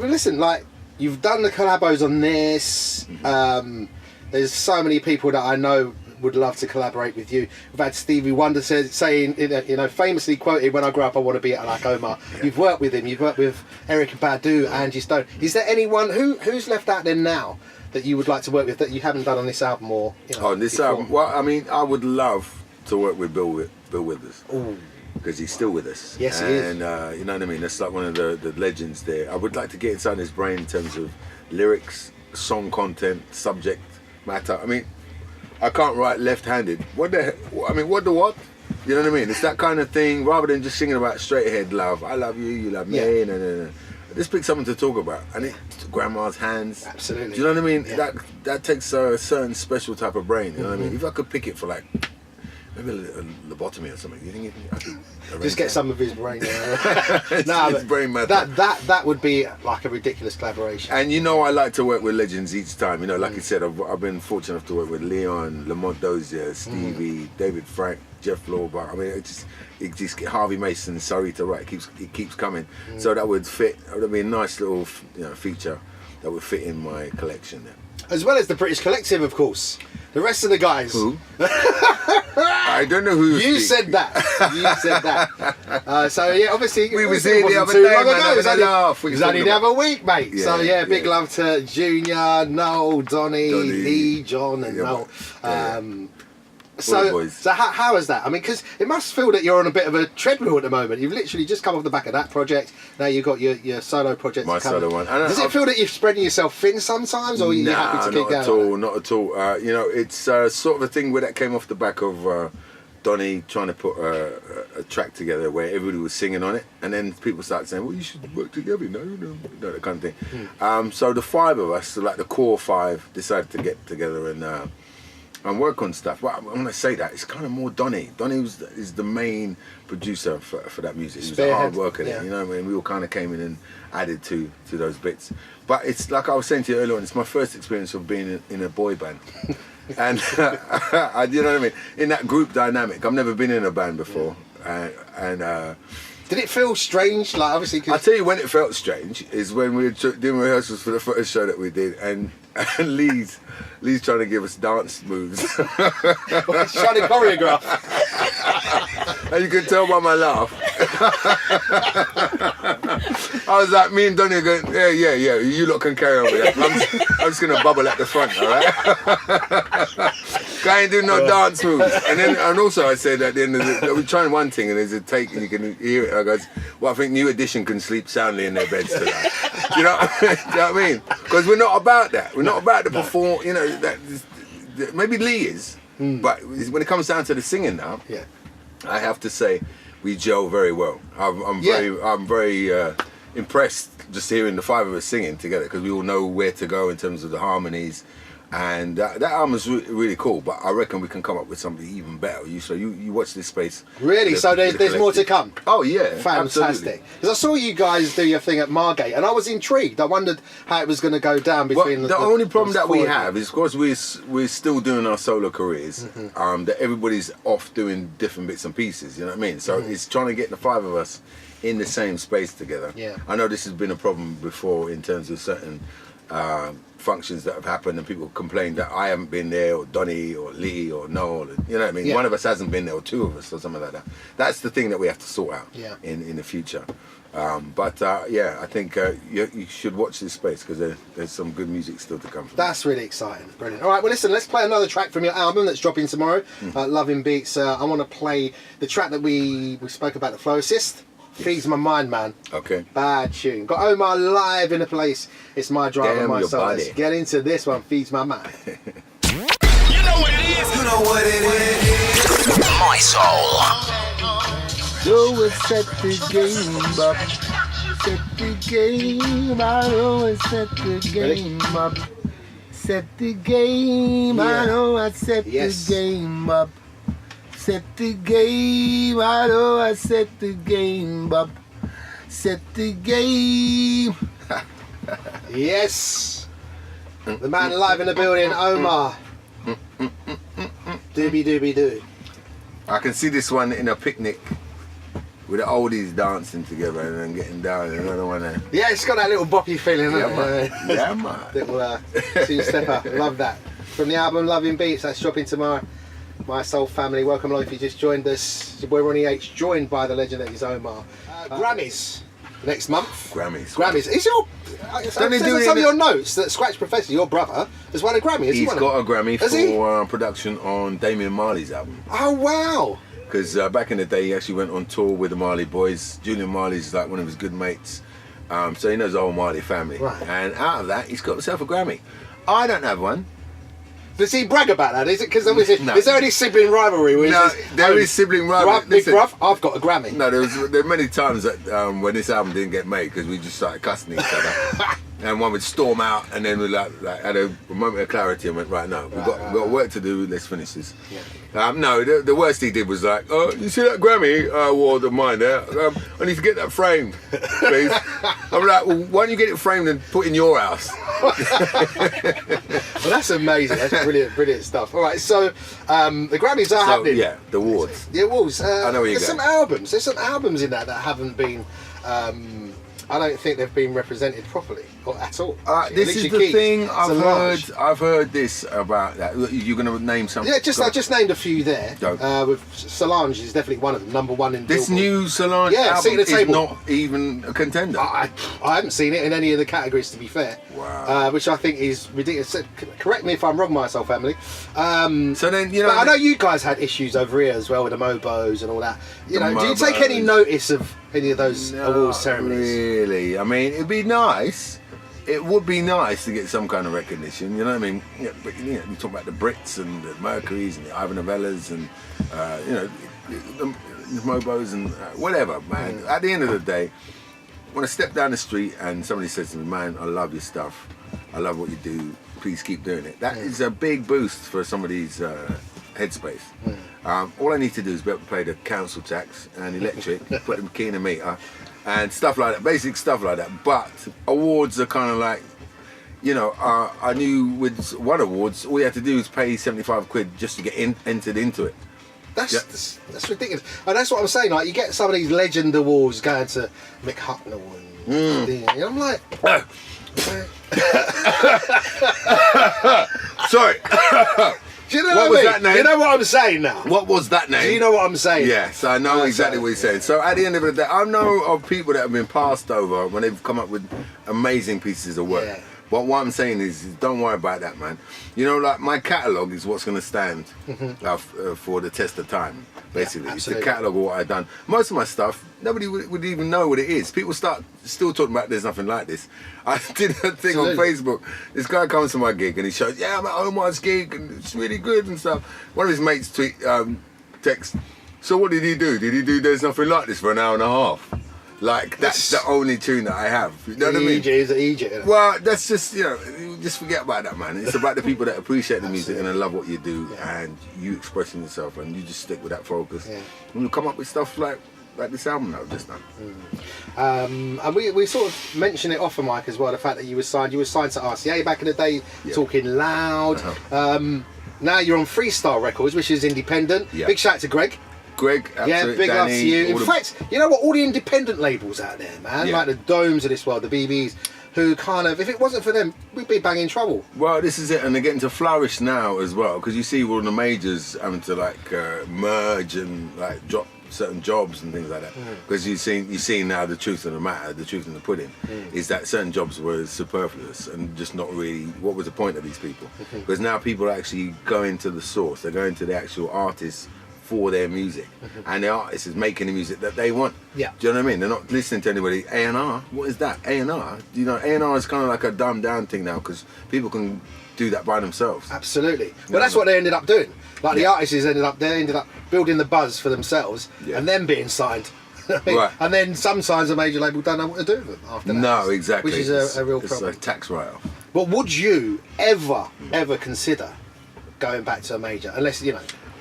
well, listen, like, you've done the collabos on this. There's so many people that I know would love to collaborate with you. We've had Stevie Wonder saying, you know, famously quoted, "When I grow up, I want to be like Omar." Yeah. You've worked with him. You've worked with Erykah Badu, Angie Stone. Is there anyone who's left out there now that you would like to work with that you haven't done on this album, or you know, on this before? album? Well, I mean, I would love to work with Bill Withers. Because he's still with us. Yes, he is. And you know what I mean? That's like one of the legends there. I would like to get inside his brain in terms of lyrics, song content, subject matter. I mean, I can't write left-handed. What the what? You know what I mean? It's that kind of thing, rather than just singing about straight-ahead love. I love you, you love me, no. Just pick something to talk about. And it's grandma's hands. Absolutely. Do you know what I mean? Yeah. That takes a certain special type of brain, you know what I mean? If I could pick it for like, maybe a lobotomy or something. You think I could just get some of his brain? His brain matter. That would be like a ridiculous collaboration. And you know, I like to work with legends each time. You know, like I said, I've been fortunate enough to work with Leon, Lamont Dozier, Stevie, David Frank, Jeff Lorber. I mean, it just Harvey Mason, Sorry to Write. It keeps coming. So that would fit. That would be a nice little feature that would fit in my collection there. As well as the British Collective, of course. The rest of the guys. Who? I don't know who you said that. You said that. So yeah, obviously we was here the other day, man. It was only the other week, mate. Yeah, so yeah, big love to Junior, Noel, Donny, Lee, John, and Noel. So how is that? I mean, because it must feel that you're on a bit of a treadmill at the moment. You've literally just come off the back of that project. Now you've got your solo project. My solo one. Does it feel that you're spreading yourself thin sometimes, or are you happy to keep going? Not at all. You know, it's sort of a thing where that came off the back of Donny trying to put a track together where everybody was singing on it, and then people started saying, "Well, you should work together," that kind of thing. So the five of us, like the core five, decided to get together and work on stuff. Well, when I say that, it's kind of more Donny. Donny is the main producer for that music. He was a hard worker there, you know what I mean? We all kind of came in and added to those bits. But it's like I was saying to you earlier on, it's my first experience of being in a boy band. And, you know what I mean? In that group dynamic, I've never been in a band before. Did it feel strange? Like, obviously, I'll tell you when it felt strange is when we were doing rehearsals for the first show that we did, and Lee's trying to give us dance moves. He's trying to choreograph. And you can tell by my laugh. I was like, me and Donny are going, yeah, you lot can carry on with that. I'm just going to bubble at the front, all right? I ain't doing no dance moves. And also I said at the end of we're trying one thing and there's a take and you can hear it. I goes, well, I think New Edition can sleep soundly in their beds tonight. Do you know what I mean? Because we're not about that. We're not about the perform. You know, maybe Lee is, but when it comes down to the singing now, I have to say we gel very well. I'm very impressed just hearing the five of us singing together because we all know where to go in terms of the harmonies. And that album is really cool, but I reckon we can come up with something even better. So you watch this space. Really? So there's more to come? Oh yeah, fantastic. Because I saw you guys do your thing at Margate, and I was intrigued. I wondered how it was going to go down between the only problem that we have is, of course, we're still doing our solo careers. That everybody's off doing different bits and pieces. You know what I mean? So it's trying to get the five of us in the same space together. Yeah. I know this has been a problem before in terms of certain functions that have happened and people complain that I haven't been there, or Donny or Lee or Noel, you know what I mean? One of us hasn't been there, or two of us, or something like that. That's the thing that we have to sort out in the future. I think you should watch this space because there's some good music still to come from. That's really exciting. Brilliant. All right, well listen, let's play another track from your album that's dropping tomorrow, Loving Beats. I want to play the track that we spoke about, the Flow Assist. Feeds my mind, man. Okay. Bad tune. Got Omar live in the place. It's my drive and my soul. Let's get into this one. Feeds my mind. You know what it is. You know what it is. My soul. So it's set the game up. Set the game. I know I set the game up. Set the game. I know I set the game up. Set the game, I know I set the game up. Set the game. Yes. The man live in the building, Omar. Doobie doobie doo. I can see this one in a picnic with the oldies dancing together and then getting down. And I don't want to. Yeah, it's got that little boppy feeling. Yeah, hasn't man. it? Yeah, man. Little two stepper. Love that. From the album Loving Beats, that's dropping tomorrow. My Soul family, welcome along if you just joined us. Your boy Ronnie H, joined by the legend that is Omar. Grammys next month. Grammys. Is your Don't they do it some of in your notes that Scratch Professor, your brother, has won a Grammy? Has he He's won got a Grammy Has he? for production on Damian Marley's album. Oh wow! Because back in the day, he actually went on tour with the Marley Boys. Julian Marley's like one of his good mates, so he knows the whole Marley family. Right. And out of that, he's got himself a Grammy. I don't have one. Does he brag about that? Is it because obviously No. is there any sibling rivalry? Where he No, says, there is sibling rivalry. Big Listen. bruv, I've got a Grammy. No, there were many times that when this album didn't get made because we just started cussing each other, and one would storm out, and then we like had a moment of clarity and went, right, no, we've got work to do. Let's finish this. Yeah. No, the worst he did was like, oh, you see that Grammy award of mine there? I need to get that framed, please. I'm like, well, why don't you get it framed and put in your house? Well, that's amazing. That's brilliant stuff. All right, so the Grammys are happening. Yeah, the awards. The awards. I know where you're There's going. There's some albums in that haven't been. I don't think they've been represented properly or at all. This is Alicia the Keys, thing Solange. I've heard this about that. You're going to name something? Yeah, I just named a few there. Go. With Solange is definitely one of them. Number one in This Billboard. new Solange Yeah, Seat album at the is Table. not even a contender. I haven't seen it in any of the categories, to be fair. Wow. Which I think is ridiculous. Correct me if I'm wrong, My Soul family. So then, you know, But I know you guys had issues over here as well with the Mobos and all that. You The know, do you take any Mobos. notice of any of those awards ceremonies? Really, I mean, it'd be nice. It would be nice to get some kind of recognition. You know what I mean? Yeah, but you talk about the Brits and the Mercuries and the Ivan Novellas and the Mobos and whatever, man. At the end of the day, when I step down the street and somebody says to me, "Man, I love your stuff. I love what you do. Please keep doing it." That is a big boost for somebody's headspace. All I need to do is be able to pay the council tax and electric, put the key in the meter, and stuff like that, basic stuff like that. But awards are kind of like, I knew with one awards, all you had to do is pay 75 quid just to get entered into it. That's ridiculous. And that's what I'm saying. Like, you get some of these legend awards going to Mick Hucknall and I'm like, Sorry. do you know What what was I mean? that name? You know what I'm saying now? What was that name? Do you know what I'm saying? Yes, I know exactly what you're saying. So at the end of the day, I know of people that have been passed over when they've come up with amazing pieces of work. Yeah. But what I'm saying is, don't worry about that, man. Like my catalogue is what's going to stand for the test of time, basically. Yeah, it's the absolutely. catalogue of what I've done. Most of my stuff, nobody would even know what it is. People start still talking about there's nothing like this. I did a thing on Facebook. This guy comes to my gig and he shows, yeah, I'm at Omar's gig and it's really good and stuff. One of his mates text, so what did he do? Did he do There's Nothing Like This for an hour and a half? Like, that's the only tune that I have. You know what I mean? Egypt. Well, that's just, just forget about that, man. It's about the people that appreciate the music and love what you do and you expressing yourself, and you just stick with that focus. Yeah. And you come up with stuff like this album that I've just done. And we sort of mentioned it off the mic as well, the fact that you were signed to RCA back in the day, Talking Loud. Now you're on Freestyle Records, which is independent. Yeah. Big shout out to Greg. Greg, Yeah, big up to you. In fact, you know what? All the independent labels out there, man, Yeah. like the Domes of this world, the BBs, who kind of, if it wasn't for them, we'd be banging trouble. Well, this is it, and they're getting to flourish now as well, because you see all the majors having to merge and drop certain jobs and things like that. Because you see now the truth of the matter, the truth in the pudding, is that certain jobs were superfluous and just not really. What was the point of these people? Because now people are actually going to the source. They're going to the actual artists for their music, and the artist is making the music that they want. Yeah. Do you know what I mean? They're not listening to anybody. A&R, what is that? A&R? A&R is kind of like a dumbed down thing now, because people can do that by themselves. Absolutely. Well, that's what they ended up doing. Like the artists ended up building the buzz for themselves, and then being signed. Right. And then sometimes a major label don't know what to do with them after that. No, exactly. Which is a real problem. It's a tax write-off. But would you ever consider going back to a major, unless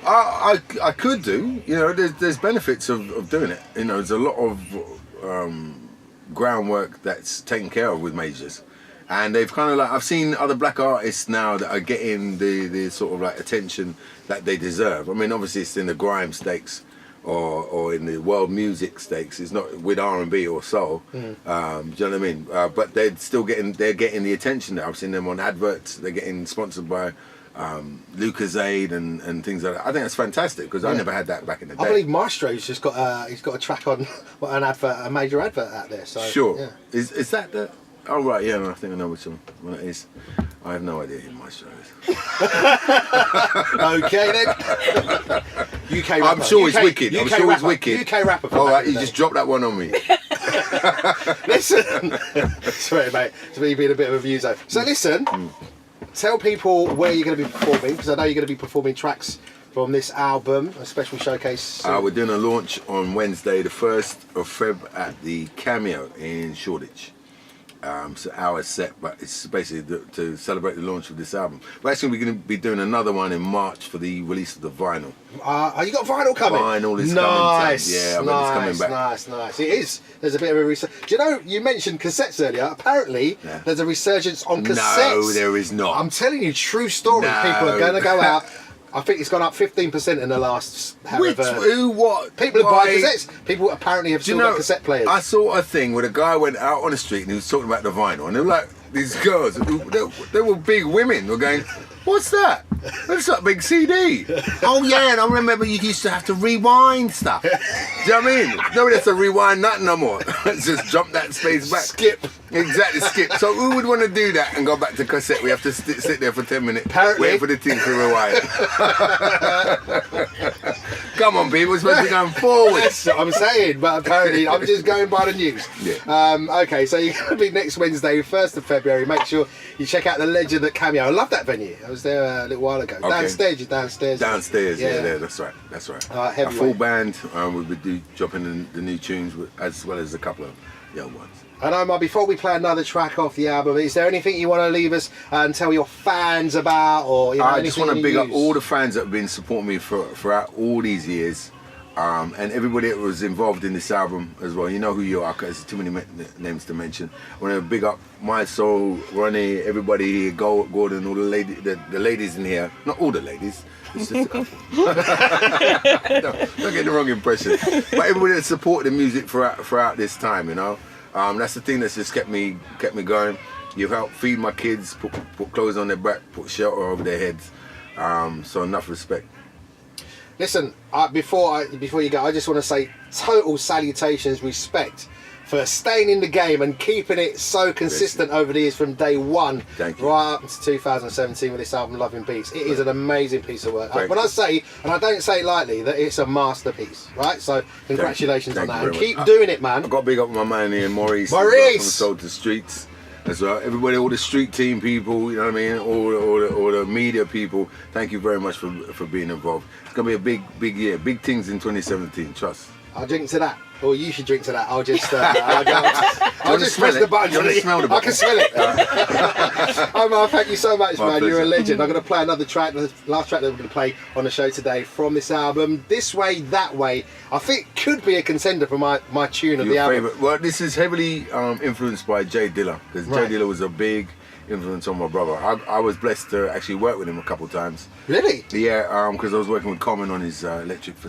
I could do. There's benefits of doing it. There's a lot of groundwork that's taken care of with majors, and they've kind of I've seen other black artists now that are getting the sort of attention that they deserve. I mean, obviously it's in the grime stakes, or in the world music stakes. It's not with R&B or soul. Do you know what I mean? But they're getting the attention that I've seen them on adverts. They're getting sponsored by Lucozade and things like that. I think that's fantastic because I never had that back in the day. I believe Maestro's just got he's got a track on a major advert out there. So sure. Yeah. Is that the? Oh right, yeah. I think I know which one it is. I have no idea who Maestro is. Okay then. UK rapper. I'm sure he's wicked. I'm sure he's wicked. UK rapper. All right, you just dropped that one on me. Listen, sorry mate, it's me being a bit of a muso. So listen, tell people where you're going to be performing, because I know you're going to be performing tracks from this album, a special showcase. We're doing a launch on Wednesday, the 1st of Feb at the Cameo in Shoreditch. It's an hour set, but it's basically to celebrate the launch of this album. We're actually going to be doing another one in March for the release of the vinyl. You got vinyl coming? Vinyl is coming. Yeah, I mean, it's coming back. Nice. It is. There's a bit of a resurgence. Do you know, you mentioned cassettes earlier. Apparently, there's a resurgence on cassettes. No, there is not. I'm telling you, true story. No. People are going to go out. I think it's gone up 15% in the last. What? People who buy cassettes. People apparently have still got cassette players. I saw a thing where a guy went out on the street and he was talking about the vinyl, and they were like, these girls, they were big women, were going, "What's that? That's like a big CD." Oh yeah, and I remember you used to have to rewind stuff. Do you know what I mean? Nobody has to rewind nothing no more. Just jump that space back. Skip. Exactly, skip. So who would want to do that and go back to cassette? We have to sit there for 10 minutes, wait for the thing to rewind. Come on, people, we're supposed to be going forward. That's what I'm saying, but apparently I'm just going by the news. Yeah. Okay, so you're going to be next Wednesday, 1st of February. Make sure you check out the Legend at Cameo. I love that venue. I was there a little while ago. Okay. You're downstairs. Downstairs, yeah, that's right. A full band. We'll be dropping the new tunes as well as a couple of young ones. And Omar, before we play another track off the album, is there anything you want to leave us and tell your fans about, or I just want to big up all the fans that have been supporting me throughout all these years, and everybody that was involved in this album as well. You know who you are, because there's too many names to mention. I want to big up Mi-Soul, Ronnie, everybody here, Gordon, all the ladies in here. Not all the ladies. It's just a couple. Don't get the wrong impression. But everybody that supported the music throughout this time, you know. That's the thing that's just kept me going. You've helped feed my kids, put clothes on their back, put shelter over their heads. So enough respect. Listen, before you go, I just want to say total salutations, respect for staying in the game and keeping it so consistent over the years from day one. Thank you. Right up to 2017 with this album, Loving Beats. It is an amazing piece of work. When I say, and I don't say it lightly, that it's a masterpiece, right? So congratulations on that. And keep doing it, man. I've got to big up my man here, Maurice. From the Soul to Streets as well. Everybody, all the street team people, you know what I mean? All the media people, thank you very much for being involved. It's going to be a big year. Big things in 2017, trust. I'll drink to that. Or you should drink to that. I'll just press the button. I can smell it. Omar, thank you so much, man. You're a legend. I'm going to play another track, the last track that we're going to play on the show today from this album. This Way, That Way. I think could be a contender for my tune of the album. Favorite. Well, this is heavily influenced by Jay Dilla, because Jay Dilla was a big influence on my brother. I was blessed to actually work with him a couple of times. Really? Yeah, because I was working with Common on his Electric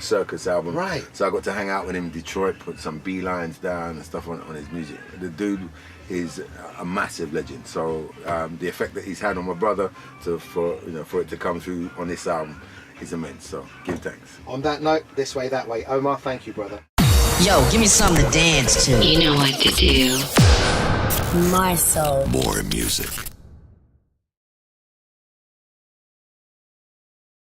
Circus album. Right. So I got to hang out with him in Detroit, put some B-lines down and stuff on his music. The dude is a massive legend. So the effect that he's had on my brother for it to come through on this album is immense. So give thanks. On that note, This Way, That Way. Omar, thank you, brother. Yo, give me something to dance to. You know what to do. My Soul. More music.